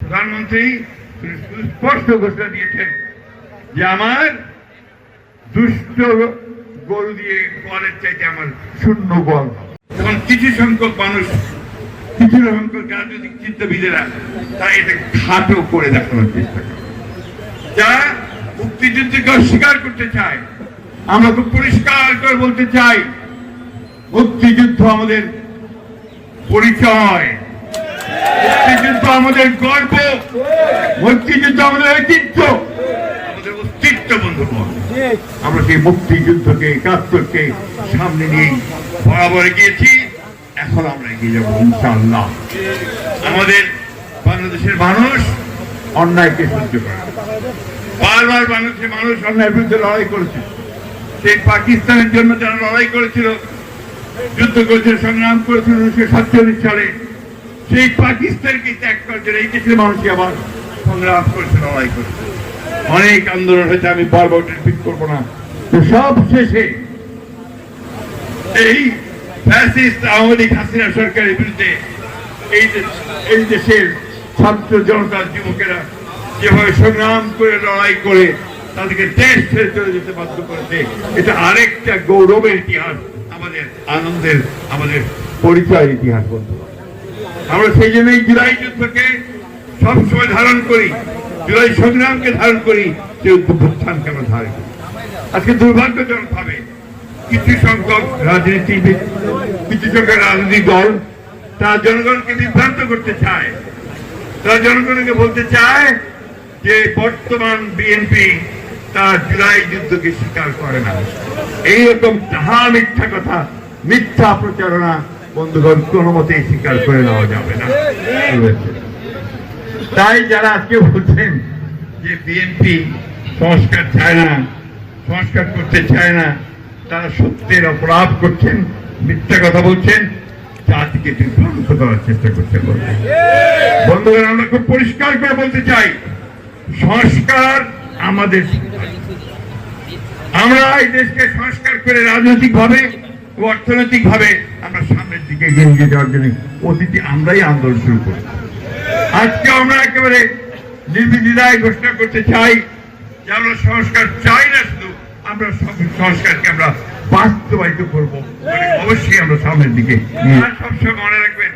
প্রধানমন্ত্রী স্পষ্ট ঘোষণা দিয়েছেন যে আমার দুষ্ট গরু দিয়ে গোয়ালের চাইতে আমার শূন্য গোয়াল। এখন কিছু সংখ্যক মানুষ, কিছু সংখ্যক রাজনৈতিক চিন্তাবিদেরা তারা এটা ঘাটও করে দেখানোর চেষ্টা করে, যারা মুক্তিযুদ্ধকে অস্বীকার করতে চায়। আমরা খুব পরিষ্কার করে বলতে চাই, মুক্তিযুদ্ধ আমাদের পরিচয়, মুক্তিযুদ্ধ আমাদের গর্ব, মুক্তিযুদ্ধ আমাদের ঐতিহ্য, আমাদের অস্তিত্ব। বন্ধুগণ, আমরা সেই মুক্তিযুদ্ধকে, একাত্তরকে সামনে নিয়ে বরাবর এগিয়েছি, এখন আমরা এগিয়ে যাবো ইনশাআল্লাহ। আমাদের বাংলাদেশের মানুষ অন্যায়কে সহ্য করে, বারবার বাংলাদেশের মানুষ অন্যায়ের বিরুদ্ধে লড়াই করেছে। সেই পাকিস্তানের জন্য যারা লড়াই করেছিল, যুদ্ধ করেছিল, সংগ্রাম করেছিল 1947 সালে, সেই পাকিস্তানকে ত্যাগ করার জন্য এই দেশের মানুষকে আবার সংগ্রাম করেছে, লড়াই করেছে। অনেক আন্দোলন হয়েছে, আমি বারবার রিপিট করবো না। তো সব শেষে এই ফ্যাসিস্ট আওয়ামী লীগ হাসিনা সরকারের বিরুদ্ধে এই দেশের ছাত্র জনতার যুবকেরা যেভাবে সংগ্রাম করে, লড়াই করে তাদেরকে দেশ ছেড়ে চলে যেতে বাধ্য করেছে, এটা আরেকটা গৌরবের ইতিহাস, আমাদের আনন্দের, আমাদের পরিচয়ের ইতিহাস। বলতে আমরা সেই জন্যই জুলাই যুদ্ধকে সবসময় ধারণ করি, জুলাই সংগ্রামকে ধারণ করি, যে অভ্যুত্থানকে আমরা ধারণ করি। আজকে দুর্ভাগ্যজনক ভাবে কিছু সংখ্যক রাজনীতিবিদ, কিছু সংখ্যক রাজনৈতিক দল তারা জনগণকে বিভ্রান্ত করতে চায়। তারা জনগণকে বলতে চায় যে বর্তমান বিএনপি তার জুলাই যুদ্ধকে স্বীকার করে না। এইরকম তাহা মিথ্যা কথা, মিথ্যা প্রচারণা বন্ধুগণ কোনো মতেই স্বীকার করে নেওয়া যাবে না। তাই যারা আজকে বলছেন যে বিএনপি সংস্কার চায় না, সংস্কার করতে চায় না, তারা সত্যের অপরাধ করছেন, মিথ্যা কথা বলছেন, জাতিকে বিভ্রান্ত করার চেষ্টা করছেন। বন্ধুগণ, আমরা খুব পরিষ্কার করে বলতে চাই, সংস্কার আমাদের, আমরা এই দেশকে সংস্কার করে রাজনৈতিক ভাবে, অর্থনৈতিক ভাবে আমরা সামনের দিকে এগিয়ে নিয়ে যাওয়ার জন্য অতীতে আমরাই আন্দোলন শুরু করি। আজকে আমরা একেবারে নির্বিধায় ঘোষণা করতে চাই যে আমরা সংস্কার চাই না, শুধু আমরা সংস্কারকে আমরা বাস্তবায়িত করবো, অবশ্যই আমরা সামনের দিকে। সবসময় মনে রাখবেন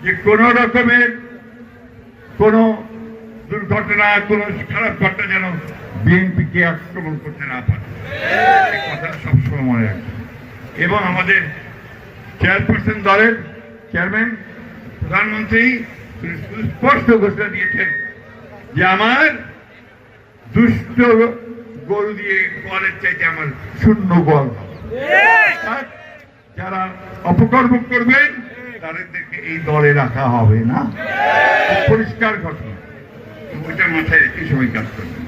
যে কোন রকমের কোন দুর্ঘটনা, কোন খারাপ ঘটনা যেন বিএনপিকে আক্রমণ করতে না পারে, এই কথাটা সবসময় মনে রাখবেন। এবং আমাদের চেয়ারপারসন দলের চেয়ারম্যান প্রধানমন্ত্রী স্পষ্ট ঘোষণা দিয়েছেন যে আমার দুষ্ট গরু দিয়ে গোয়ালের চাইতে আমার শূন্য গোয়াল। যারা অপকর্ম করবেন তাদেরকে এই দলে রাখা হবে না, পরিষ্কার ঘটনা। ওইটা মাথায় রেখে সবাই কাজ করবেন।